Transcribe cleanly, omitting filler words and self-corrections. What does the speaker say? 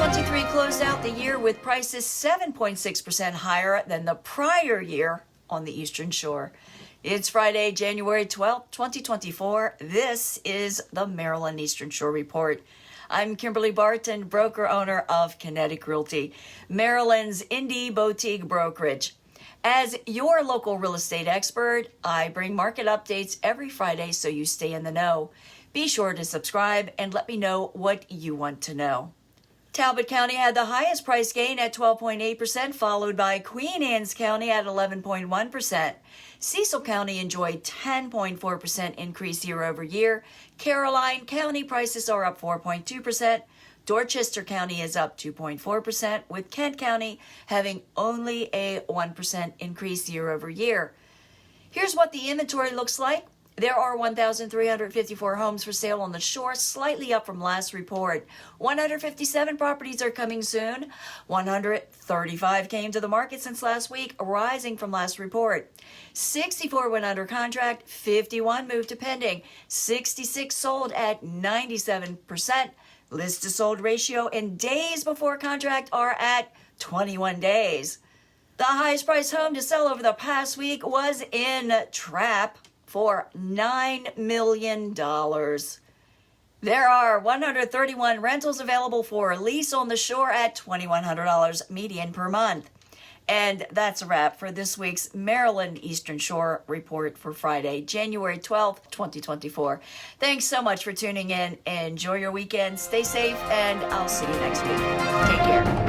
2023 closed out the year with prices 7.6% higher than the prior year on the Eastern Shore. It's Friday, January 12th, 2024. This is the Maryland Eastern Shore Report. I'm Kimberly Barton, broker-owner of Kinetic Realty, Maryland's indie boutique brokerage. As your local real estate expert, I bring market updates every Friday so you stay in the know. Be sure to subscribe and let me know what you want to know. Talbot County had the highest price gain at 12.8%, followed by Queen Anne's County at 11.1%. Cecil County enjoyed 10.4% increase year over year. Caroline County prices are up 4.2%. Dorchester County is up 2.4%, with Kent County having only a 1% increase year over year. Here's what the inventory looks like. There are 1,354 homes for sale on the shore, slightly up from last report. 157 properties are coming soon. 135 came to the market since last week, rising from last report. 64 went under contract, 51 moved to pending, 66 sold at 97%. List to sold ratio and days before contract are at 21 days. The highest priced home to sell over the past week was in Trap for $9 million. There are 131 rentals available for lease on the shore at $2,100 median per month. And that's a wrap for this week's Maryland Eastern Shore Report for Friday, January 12th, 2024. Thanks so much for tuning in. Enjoy your weekend. Stay safe, and I'll see you next week. Take care.